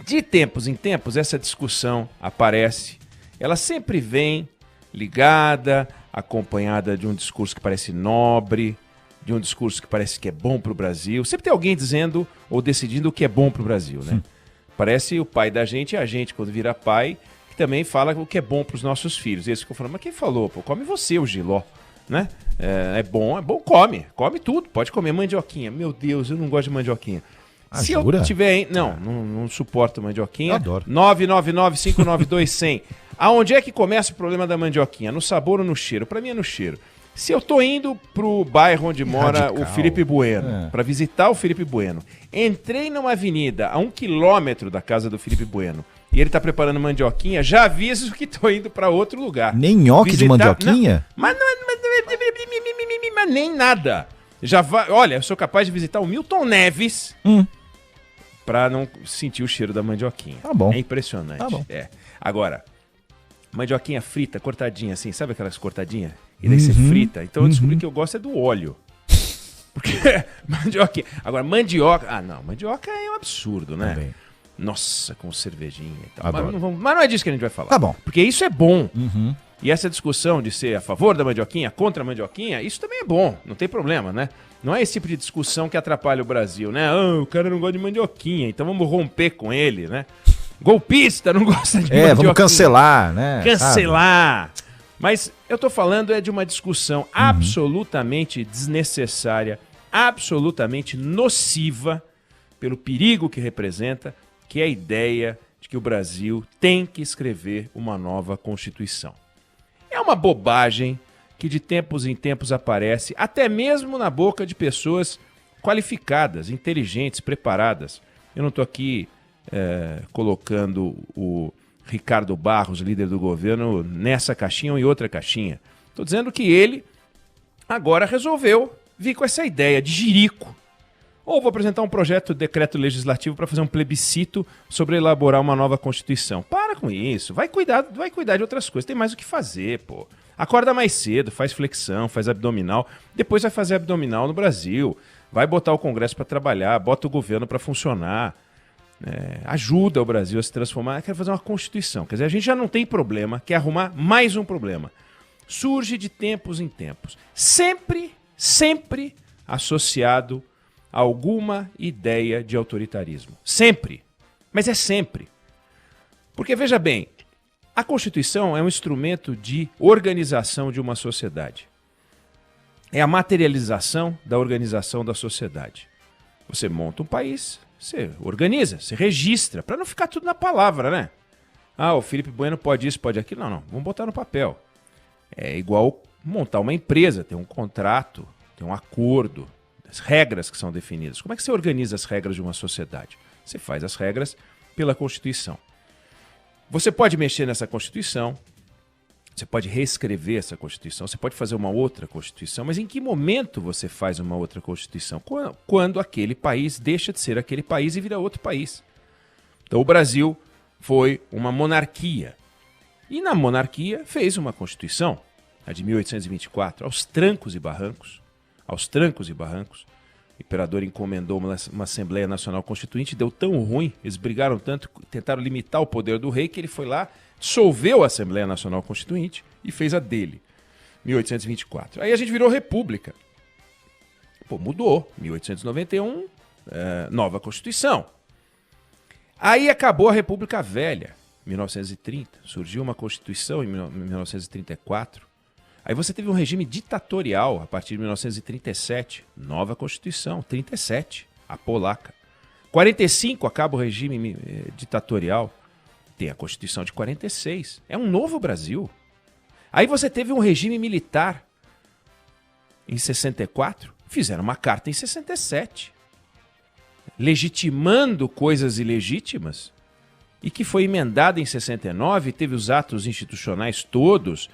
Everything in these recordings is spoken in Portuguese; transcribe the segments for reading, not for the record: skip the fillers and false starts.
De tempos em tempos, essa discussão aparece. Ela sempre vem ligada, acompanhada de um discurso que parece nobre, de um discurso que parece que é bom para o Brasil. Sempre tem alguém dizendo ou decidindo o que é bom para o Brasil, né? Parece o pai da gente e a gente, quando vira pai, que também fala o que é bom para os nossos filhos. E eles ficam falando, mas quem falou? Pô, come você, o Giló, né? É bom, come tudo. Pode comer mandioquinha. Meu Deus, eu não gosto de mandioquinha. Se jura? eu tiver... Não suporto mandioquinha. Eu adoro. 999-592-100. Aonde é que começa o problema da mandioquinha? No sabor ou no cheiro? Pra mim é no cheiro. Se eu tô indo pro bairro onde mora o Felipe Bueno, pra visitar o Felipe Bueno, entrei numa avenida a 1 quilômetro da casa do Felipe Bueno e ele tá preparando mandioquinha, já aviso que tô indo pra outro lugar. Nem nhoque de mandioquinha? Não, mas nem nada. Já vai, olha, eu sou capaz de visitar o Milton Neves pra não sentir o cheiro da mandioquinha. Tá bom. É impressionante. Tá bom. Agora, mandioquinha frita, cortadinha assim, sabe aquelas cortadinhas? E daí você frita. Então eu descobri que eu gosto é do óleo. Porque mandioquinha. Agora, mandioca... Ah, não. Mandioca é um absurdo, né? Também. Nossa, com cervejinha e tal. Adoro. Mas não é disso que a gente vai falar. Tá bom. Porque isso é bom. E essa discussão de ser a favor da mandioquinha, contra a mandioquinha, isso também é bom. Não tem problema, né? Não é esse tipo de discussão que atrapalha o Brasil, né? Ah, o cara não gosta de mandioquinha, então vamos romper com ele, né? Golpista não gosta de mandioquinha. Vamos cancelar, né? Cancelar. Sabe? Mas eu tô falando de uma discussão absolutamente desnecessária, absolutamente nociva pelo perigo que representa, que é a ideia de que o Brasil tem que escrever uma nova Constituição. É uma bobagem que de tempos em tempos aparece, até mesmo na boca de pessoas qualificadas, inteligentes, preparadas. Eu não estou aqui colocando o Ricardo Barros, líder do governo, nessa caixinha ou em outra caixinha. Estou dizendo que ele agora resolveu vir com essa ideia de jirico. Ou vou apresentar um projeto de decreto legislativo para fazer um plebiscito sobre elaborar uma nova Constituição. Para com isso, vai cuidar de outras coisas, tem mais o que fazer, pô. Acorda mais cedo, faz flexão, faz abdominal, depois vai fazer abdominal no Brasil, vai botar o Congresso para trabalhar, bota o governo para funcionar, ajuda o Brasil a se transformar. Quer fazer uma Constituição, quer dizer, a gente já não tem problema, quer arrumar mais um problema. Surge de tempos em tempos, sempre associado a alguma ideia de autoritarismo. Sempre. Mas é sempre. Porque, veja bem, a Constituição é um instrumento de organização de uma sociedade. É a materialização da organização da sociedade. Você monta um país, você organiza, você registra, para não ficar tudo na palavra, né? Ah, o Felipe Bueno pode isso, pode aquilo. Não, vamos botar no papel. É igual montar uma empresa, tem um contrato, tem um acordo, as regras que são definidas. Como é que você organiza as regras de uma sociedade? Você faz as regras pela Constituição. Você pode mexer nessa Constituição, você pode reescrever essa Constituição, você pode fazer uma outra Constituição, mas em que momento você faz uma outra Constituição? Quando aquele país deixa de ser aquele país e vira outro país. Então o Brasil foi uma monarquia. E na monarquia fez uma Constituição, a de 1824, aos trancos e barrancos. O imperador encomendou uma Assembleia Nacional Constituinte, deu tão ruim, eles brigaram tanto, tentaram limitar o poder do rei, que ele foi lá, dissolveu a Assembleia Nacional Constituinte e fez a dele, 1824. Aí a gente virou república. Pô, mudou, 1891, nova Constituição. Aí acabou a República Velha, 1930, surgiu uma Constituição em 1934. Aí você teve um regime ditatorial a partir de 1937, nova Constituição, 37, a polaca. 45 acaba o regime ditatorial, tem a Constituição de 46, é um novo Brasil. Aí você teve um regime militar em 64, fizeram uma carta em 67, legitimando coisas ilegítimas, e que foi emendada em 69, teve os atos institucionais todos,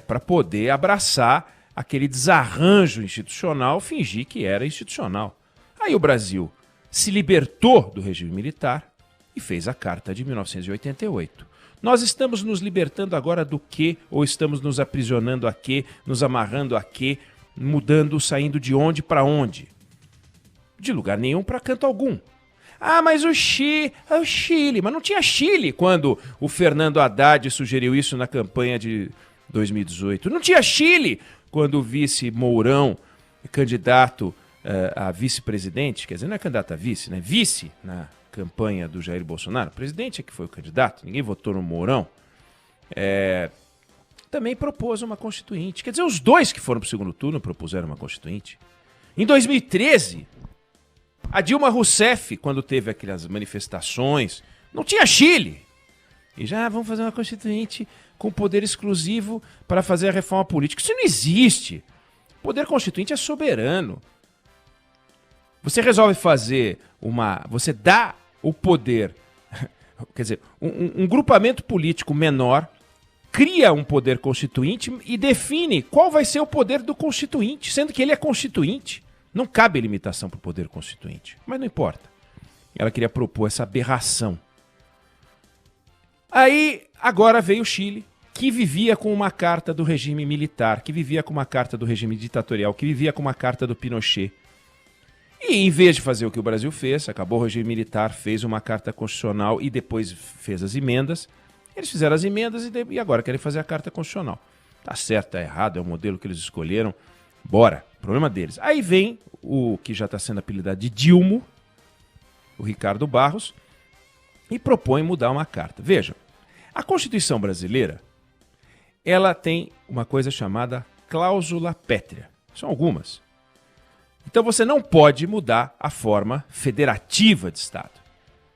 para poder abraçar aquele desarranjo institucional, fingir que era institucional. Aí o Brasil se libertou do regime militar e fez a Carta de 1988. Nós estamos nos libertando agora do quê? Ou estamos nos aprisionando a quê? Nos amarrando a quê? Mudando, saindo de onde para onde? De lugar nenhum para canto algum. Ah, mas o Chile. Mas não tinha Chile quando o Fernando Haddad sugeriu isso na campanha de 2018. Não tinha Chile quando o vice Mourão, candidato a vice-presidente, quer dizer, não é candidato a vice, né? Vice na campanha do Jair Bolsonaro. O presidente é que foi o candidato, ninguém votou no Mourão. Também propôs uma constituinte. Quer dizer, os dois que foram para o segundo turno propuseram uma constituinte. Em 2013, a Dilma Rousseff, quando teve aquelas manifestações, não tinha Chile. E já vamos fazer uma constituinte com poder exclusivo para fazer a reforma política. Isso não existe. O poder constituinte é soberano. Você resolve fazer você dá o poder, quer dizer, um grupamento político menor cria um poder constituinte e define qual vai ser o poder do constituinte, sendo que ele é constituinte. Não cabe limitação para o poder constituinte, mas não importa. Ela queria propor essa aberração. Aí, agora veio o Chile, que vivia com uma carta do regime militar, que vivia com uma carta do regime ditatorial, que vivia com uma carta do Pinochet. E em vez de fazer o que o Brasil fez, acabou o regime militar, fez uma carta constitucional e depois fez as emendas. Eles fizeram as emendas e agora querem fazer a carta constitucional. Tá certo, tá errado, é o modelo que eles escolheram. Bora, problema deles. Aí vem o que já está sendo apelidado de Dilma, o Ricardo Barros, e propõe mudar uma carta. Vejam, a Constituição brasileira, ela tem uma coisa chamada cláusula pétrea. São algumas. Então você não pode mudar a forma federativa de Estado.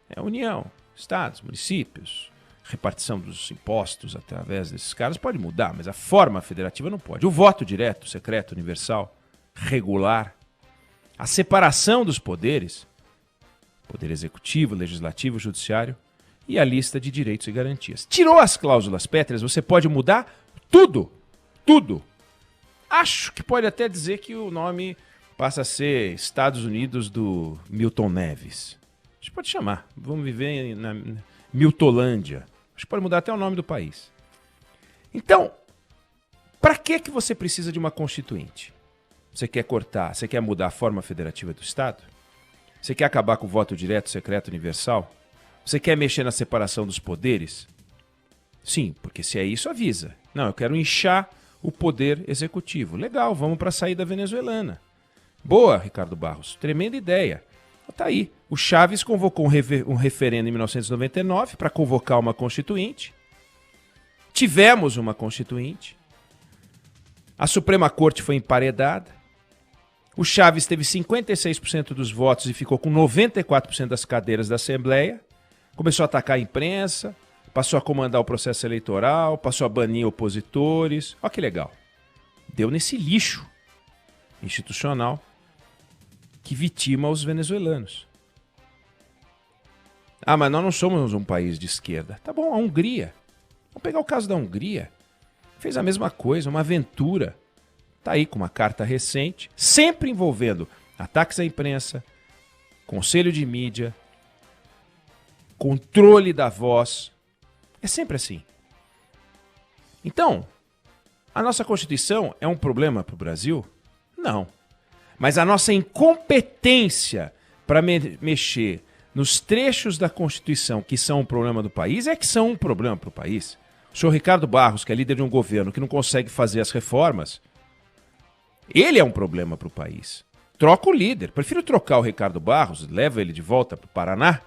É a União, Estados, municípios, repartição dos impostos através desses caras pode mudar, mas a forma federativa não pode. O voto direto, secreto, universal, regular, a separação dos poderes, poder executivo, legislativo, judiciário, e a lista de direitos e garantias. Tirou as cláusulas pétreas, você pode mudar tudo. Tudo. Acho que pode até dizer que o nome passa a ser Estados Unidos do Milton Neves. A gente pode chamar. Vamos viver na Miltolândia. Acho que pode mudar até o nome do país. Então, para que você precisa de uma constituinte? Você quer cortar, você quer mudar a forma federativa do Estado? Você quer acabar com o voto direto, secreto, universal? Você quer mexer na separação dos poderes? Sim, porque se é isso, avisa. Não, eu quero inchar o poder executivo. Legal, vamos para a saída venezuelana. Boa, Ricardo Barros, tremenda ideia. Tá aí, o Chaves convocou um referendo em 1999 para convocar uma constituinte. Tivemos uma constituinte. A Suprema Corte foi emparedada. O Chaves teve 56% dos votos e ficou com 94% das cadeiras da Assembleia. Começou a atacar a imprensa, passou a comandar o processo eleitoral, passou a banir opositores. Olha que legal. Deu nesse lixo institucional que vitima os venezuelanos. Ah, mas nós não somos um país de esquerda. Tá bom, a Hungria. Vamos pegar o caso da Hungria. Fez a mesma coisa, uma aventura. Tá aí com uma carta recente, sempre envolvendo ataques à imprensa, conselho de mídia, controle da voz. É sempre assim. Então, a nossa Constituição é um problema para o Brasil? Não. Mas a nossa incompetência para mexer nos trechos da Constituição que são um problema do país é que são um problema para o país. O senhor Ricardo Barros, que é líder de um governo que não consegue fazer as reformas, ele é um problema para o país. Troca o líder. Prefiro trocar o Ricardo Barros, leva ele de volta para o Paraná,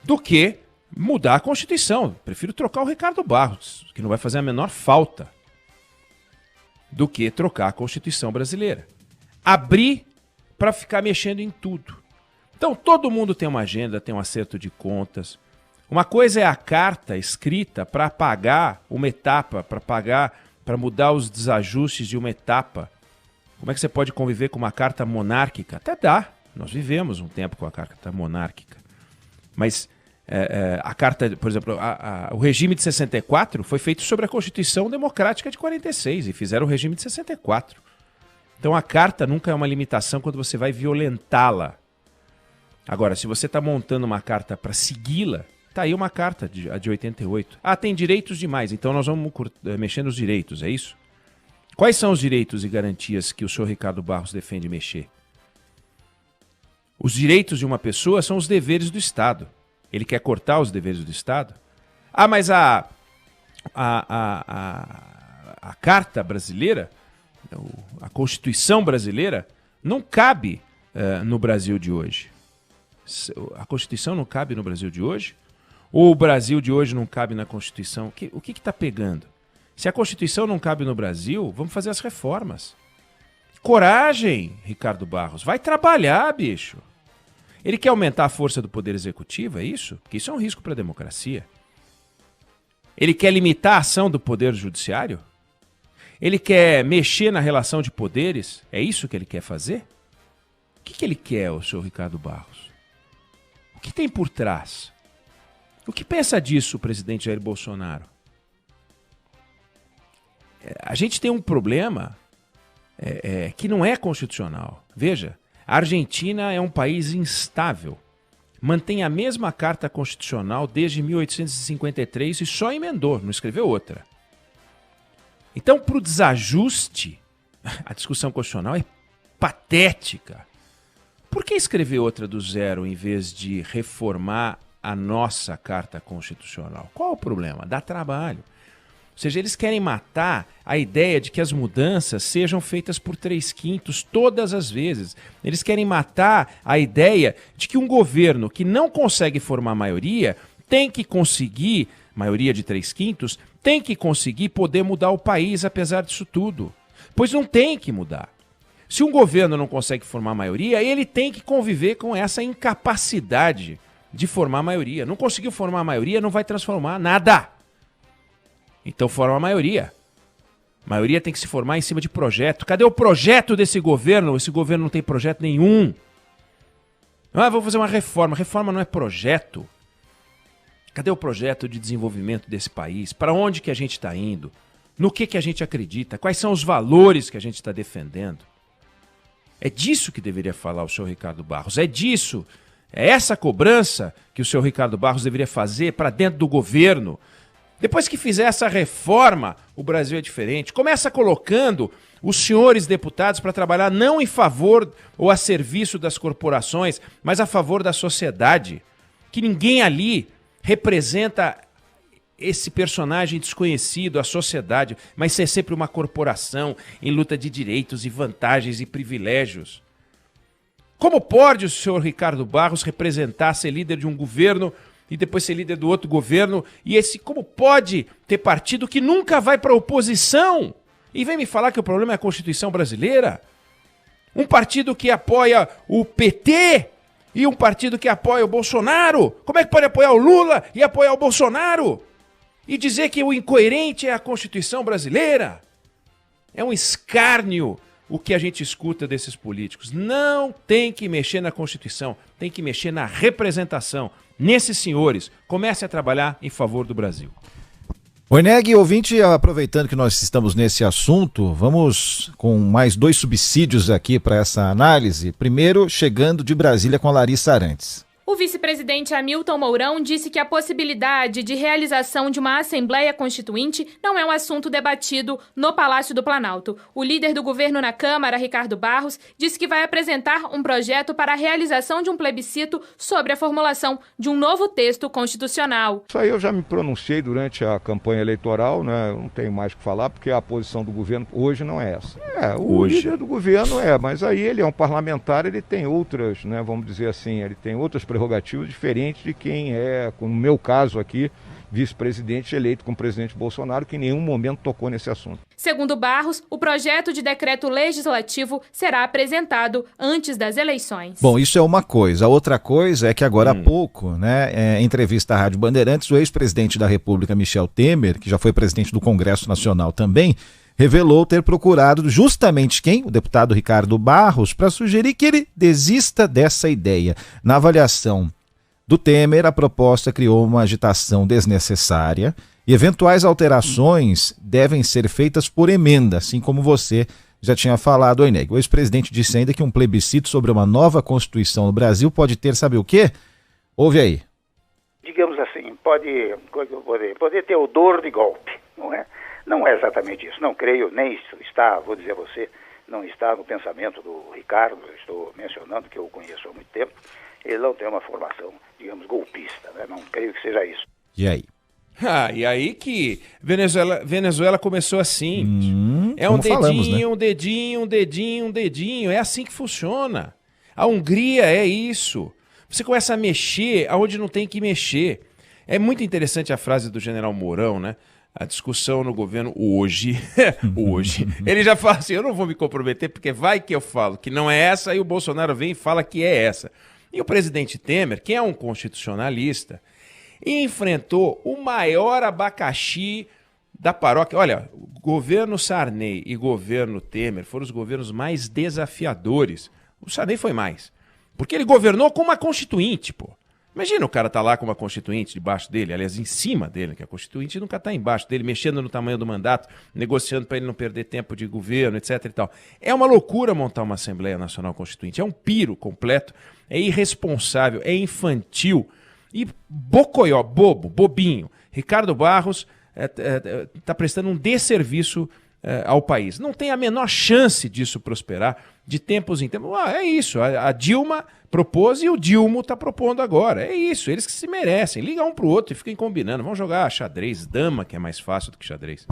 do que mudar a Constituição. Prefiro trocar o Ricardo Barros, que não vai fazer a menor falta, do que trocar a Constituição brasileira. Abrir para ficar mexendo em tudo. Então todo mundo tem uma agenda, tem um acerto de contas. Uma coisa é a carta escrita para pagar uma etapa, para mudar os desajustes de uma etapa. Como é que você pode conviver com uma carta monárquica? Até dá. Nós vivemos um tempo com a carta monárquica. Mas a carta, por exemplo, o regime de 64 foi feito sobre a Constituição Democrática de 46 e fizeram o regime de 64. Então a carta nunca é uma limitação quando você vai violentá-la. Agora, se você está montando uma carta para segui-la, tá aí uma carta, a de 88. Ah, tem direitos demais, então nós vamos mexer nos direitos, é isso? Quais são os direitos e garantias que o senhor Ricardo Barros defende mexer? Os direitos de uma pessoa são os deveres do Estado. Ele quer cortar os deveres do Estado? Ah, mas a Carta Brasileira, a Constituição Brasileira, não cabe no Brasil de hoje. A Constituição não cabe no Brasil de hoje? Ou o Brasil de hoje não cabe na Constituição? O que está pegando? Se a Constituição não cabe no Brasil, vamos fazer as reformas. Coragem, Ricardo Barros. Vai trabalhar, bicho. Ele quer aumentar a força do Poder Executivo, é isso? Porque isso é um risco para a democracia. Ele quer limitar a ação do Poder Judiciário? Ele quer mexer na relação de poderes? É isso que ele quer fazer? O que ele quer, o senhor Ricardo Barros? O que tem por trás? O que pensa disso o presidente Jair Bolsonaro? A gente tem um problema que não é constitucional. Veja, a Argentina é um país instável. Mantém a mesma Carta Constitucional desde 1853 e só emendou, não escreveu outra. Então, para o desajuste, a discussão constitucional é patética. Por que escrever outra do zero em vez de reformar a nossa Carta Constitucional? Qual o problema? Dá trabalho. Ou seja, eles querem matar a ideia de que as mudanças sejam feitas por 3/5 todas as vezes. Eles querem matar a ideia de que um governo que não consegue formar maioria tem que conseguir, maioria de 3/5, tem que conseguir poder mudar o país apesar disso tudo. Pois não tem que mudar. Se um governo não consegue formar maioria, ele tem que conviver com essa incapacidade de formar maioria. Não conseguiu formar maioria, não vai transformar nada. Então forma a maioria. A maioria tem que se formar em cima de projeto. Cadê o projeto desse governo? Esse governo não tem projeto nenhum. Ah, vou fazer uma reforma. Reforma não é projeto. Cadê o projeto de desenvolvimento desse país? Para onde que a gente está indo? No que a gente acredita? Quais são os valores que a gente está defendendo? É disso que deveria falar o senhor Ricardo Barros. É disso. É essa cobrança que o senhor Ricardo Barros deveria fazer para dentro do governo. Depois que fizer essa reforma, o Brasil é diferente. Começa colocando os senhores deputados para trabalhar não em favor ou a serviço das corporações, mas a favor da sociedade. Que ninguém ali representa esse personagem desconhecido, a sociedade, mas ser sempre uma corporação em luta de direitos e vantagens e privilégios. Como pode o senhor Ricardo Barros representar, ser líder de um governo e depois ser líder do outro governo, e como pode ter partido que nunca vai para a oposição e vem me falar que o problema é a Constituição brasileira? Um partido que apoia o PT e um partido que apoia o Bolsonaro, como é que pode apoiar o Lula e apoiar o Bolsonaro? E dizer que o incoerente é a Constituição brasileira? É um escárnio o que a gente escuta desses políticos. Não tem que mexer na Constituição, tem que mexer na representação. Nesses senhores, comece a trabalhar em favor do Brasil. Oineg, ouvinte, aproveitando que nós estamos nesse assunto, vamos com mais 2 subsídios aqui para essa análise. Primeiro, chegando de Brasília com a Larissa Arantes. O vice-presidente Hamilton Mourão disse que a possibilidade de realização de uma Assembleia Constituinte não é um assunto debatido no Palácio do Planalto. O líder do governo na Câmara, Ricardo Barros, disse que vai apresentar um projeto para a realização de um plebiscito sobre a formulação de um novo texto constitucional. Isso aí eu já me pronunciei durante a campanha eleitoral, né? Não tenho mais o que falar, porque a posição do governo hoje não é essa. Líder do governo mas aí ele é um parlamentar, ele tem outras, né, vamos dizer assim, ele tem outras prerrogativas diferentes de quem é, no meu caso aqui, vice-presidente eleito com o presidente Bolsonaro, que em nenhum momento tocou nesse assunto. Segundo Barros, o projeto de decreto legislativo será apresentado antes das eleições. Bom, isso é uma coisa. A outra coisa é que agora há pouco, né, em entrevista à Rádio Bandeirantes, o ex-presidente da República, Michel Temer, que já foi presidente do Congresso Nacional também, revelou ter procurado justamente quem? O deputado Ricardo Barros, para sugerir que ele desista dessa ideia. Na avaliação do Temer, a proposta criou uma agitação desnecessária e eventuais alterações devem ser feitas por emenda, assim como você já tinha falado, Oineg. O ex-presidente disse ainda que um plebiscito sobre uma nova Constituição no Brasil pode ter, sabe o quê? Ouve aí. Digamos assim, pode ter odor de golpe, não é? Não é exatamente isso, não creio, nem está, vou dizer a você, não está no pensamento do Ricardo, eu estou mencionando que eu o conheço há muito tempo, ele não tem uma formação, digamos, golpista, né? Não creio que seja isso. E aí? E aí que Venezuela começou assim. É um dedinho, falamos, né? um dedinho, um dedinho, um dedinho. É assim que funciona. A Hungria é isso. Você começa a mexer aonde não tem que mexer. É muito interessante a frase do general Mourão, né? A discussão no governo hoje, ele já fala assim, eu não vou me comprometer porque vai que eu falo que não é essa e o Bolsonaro vem e fala que é essa. E o presidente Temer, que é um constitucionalista, enfrentou o maior abacaxi da paróquia. Olha, governo Sarney e governo Temer foram os governos mais desafiadores. O Sarney foi mais, porque ele governou com uma constituinte, pô. Imagina o cara tá lá com uma constituinte debaixo dele, aliás, em cima dele, que a constituinte nunca tá embaixo dele, mexendo no tamanho do mandato, negociando para ele não perder tempo de governo, etc e tal. É uma loucura montar uma Assembleia Nacional Constituinte, é um piro completo, é irresponsável, é infantil e bocoió, bobinho. Ricardo Barros tá prestando um desserviço ao país. Não tem a menor chance disso prosperar de tempos em tempos. É isso, a Dilma propôs e o Dilma está propondo agora. É isso, eles que se merecem. Liga um pro outro e fiquem combinando. Vamos jogar xadrez, dama, que é mais fácil do que xadrez.